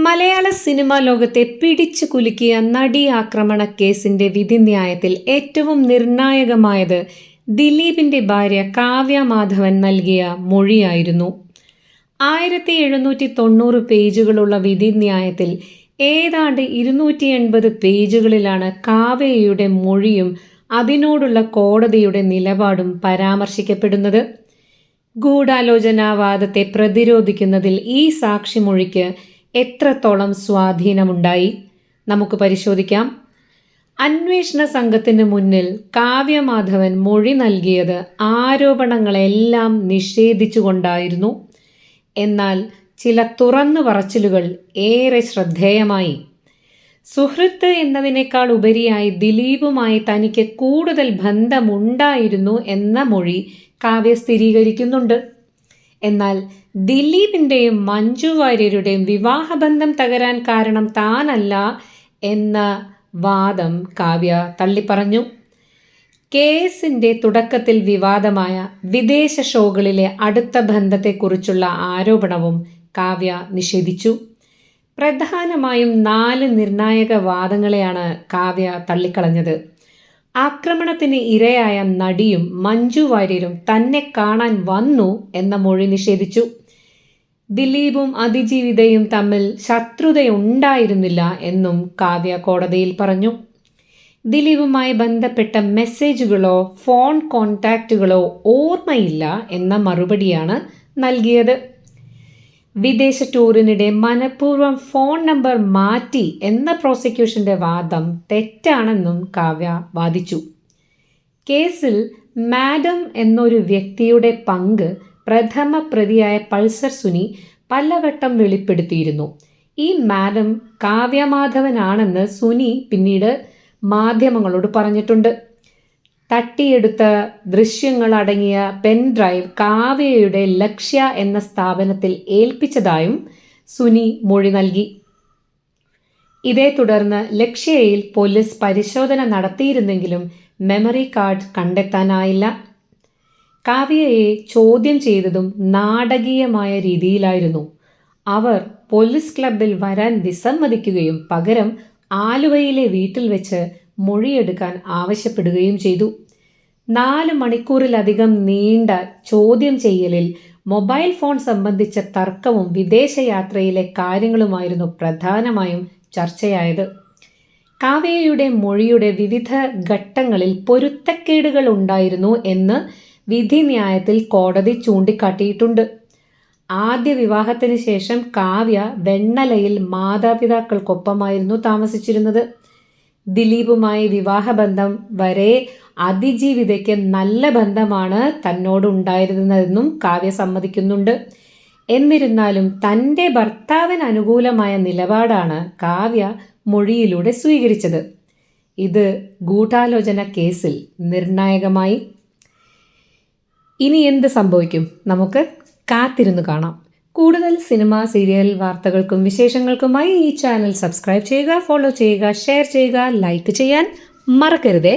മലയാള cinema ലോകത്തെ പിടിച്ചു കുലുക്കിയ നടി ആക്രമണ കേസിന്റെ വിധിന്യായത്തിൽ ഏറ്റവും നിർണായകമായത് ദിലീപിന്റെ ഭാര്യ കാവ്യ മാധവൻ നൽകിയ മൊഴിയായിരുന്നു. 1790 പേജുകളുള്ള വിധിന്യായത്തിൽ ഏതാണ്ട് 280 പേജുകളിലാണ് കാവ്യയുടെ മൊഴിയും അതിനോടുള്ള കോടതിയുടെ നിലപാടും പരാമർശിക്കപ്പെടുന്നത്. ഗൂഢാലോചനാവാദത്തെ പ്രതിരോധിക്കുന്നതിൽ ഈ സാക്ഷിമൊഴിക്ക് എത്രത്തോളം സ്വാധീനമുണ്ടായി നമുക്ക് പരിശോധിക്കാം. അന്വേഷണ സംഘത്തിന് മുന്നിൽ കാവ്യമാധവൻ മൊഴി നൽകിയത് ആരോപണങ്ങളെല്ലാം നിഷേധിച്ചുകൊണ്ടായിരുന്നു. എന്നാൽ ചില തുറന്നു പറച്ചിലുകൾ ഏറെ ശ്രദ്ധേയമായി. സുഹൃത്ത് എന്നതിനേക്കാൾ ഉപരിയായി ദിലീപുമായി തനിക്ക് കൂടുതൽ ബന്ധമുണ്ടായിരുന്നു എന്ന മൊഴി കാവ്യ സ്ഥിരീകരിക്കുന്നുണ്ട്. എന്നാൽ ദിലീപിൻ്റെയും മഞ്ജു വാര്യരുടെയും വിവാഹബന്ധം തകരാൻ കാരണം താനല്ല എന്ന വാദം കാവ്യ തള്ളിപ്പറഞ്ഞു. കേസിൻ്റെ തുടക്കത്തിൽ വിവാദമായ വിദേശ ഷോകളിലെ അടുത്ത ബന്ധത്തെക്കുറിച്ചുള്ള ആരോപണവും കാവ്യ നിഷേധിച്ചു. പ്രധാനമായും 4 നിർണായക വാദങ്ങളെയാണ് കാവ്യ തള്ളിക്കളഞ്ഞത്. ആക്രമണത്തിന് ഇരയായ നടിയും മഞ്ജു വാര്യരും തന്നെ കാണാൻ വന്നു എന്ന മൊഴി നിഷേധിച്ചു. ദിലീപും അതിജീവിതയും തമ്മിൽ ശത്രുതയുണ്ടായിരുന്നില്ല എന്നും കാവ്യ കോടതിയിൽ പറഞ്ഞു. ദിലീപുമായി ബന്ധപ്പെട്ട മെസ്സേജുകളോ ഫോൺ കോൺടാക്റ്റുകളോ ഓർമ്മയില്ല എന്ന മറുപടിയാണ് നൽകിയത്. വിദേശ ടൂറിനിടെ മനഃപൂർവ്വം ഫോൺ നമ്പർ മാറ്റി എന്ന പ്രോസിക്യൂഷന്റെ വാദം തെറ്റാണെന്നും കാവ്യ വാദിച്ചു. കേസിൽ മാഡം എന്നൊരു വ്യക്തിയുടെ പങ്ക് പ്രഥമ പ്രതിയായ പൾസർ സുനി പലവട്ടം വെളിപ്പെടുത്തിയിരുന്നു. ഈ മാഡം കാവ്യമാധവനാണെന്ന് സുനി പിന്നീട് മാധ്യമങ്ങളോട് പറഞ്ഞിട്ടുണ്ട്. തട്ടിയെടുത്ത ദൃശ്യങ്ങൾ അടങ്ങിയ പെൻഡ്രൈവ് കാവ്യയുടെ ലക്ഷ്യ എന്ന സ്ഥാപനത്തിൽ ഏൽപ്പിച്ചതായും സുനി മൊഴി നൽകി. ഇതേ തുടർന്ന് ലക്ഷ്യയിൽ പോലീസ് പരിശോധന നടത്തിയിരുന്നെങ്കിലും മെമ്മറി കാർഡ് കണ്ടെത്താനായില്ല. കാവ്യയെ ചോദ്യം ചെയ്തതും നാടകീയമായ രീതിയിലായിരുന്നു. അവർ പോലീസ് ക്ലബിൽ വരാൻ വിസമ്മതിക്കുകയും പകരം ആലുവയിലെ വീട്ടിൽ വെച്ച് മൊഴിയെടുക്കാൻ ആവശ്യപ്പെടുകയും ചെയ്തു. 4 മണിക്കൂറിലധികം നീണ്ട ചോദ്യം ചെയ്യലിൽ മൊബൈൽ ഫോൺ സംബന്ധിച്ച തർക്കവും വിദേശയാത്രയിലെ കാര്യങ്ങളുമായിരുന്നു പ്രധാനമായും ചർച്ചയായത്. കാവ്യയുടെ മൊഴിയുടെ വിവിധ ഘട്ടങ്ങളിൽ പൊരുത്തക്കേടുകൾ ഉണ്ടായിരുന്നു എന്ന് വിധിന്യായത്തിൽ കോടതി ചൂണ്ടിക്കാട്ടിയിട്ടുണ്ട്. ആദ്യ വിവാഹത്തിന് ശേഷം കാവ്യ വെണ്ണലയിൽ മാതാപിതാക്കൾക്കൊപ്പമായിരുന്നു താമസിച്ചിരുന്നത്. ദിലീപുമായി വിവാഹബന്ധം വരെ അതിജീവിതയ്ക്ക് നല്ല ബന്ധമാണ് തന്നോടുണ്ടായിരുന്നതെന്നും കാവ്യ സമ്മതിക്കുന്നുണ്ട്. എന്നിരുന്നാലും തൻ്റെ ഭർത്താവിന് അനുകൂലമായ നിലപാടാണ് കാവ്യ മൊഴിയിലൂടെ സ്വീകരിച്ചത്. ഇത് ഗൂഢാലോചന കേസിൽ നിർണായകമായി. ഇനി എന്ത് സംഭവിക്കും? നമുക്ക് കാത്തിരുന്ന് കാണാം. കൂടുതൽ സിനിമ, സീരിയൽ വാർത്തകൾക്കും വിശേഷങ്ങൾക്കുമായി ഈ ചാനൽ സബ്സ്ക്രൈബ് ചെയ്യുക, ഫോളോ ചെയ്യുക, ഷെയർ ചെയ്യുക, ലൈക്ക് ചെയ്യാൻ മറക്കരുതേ.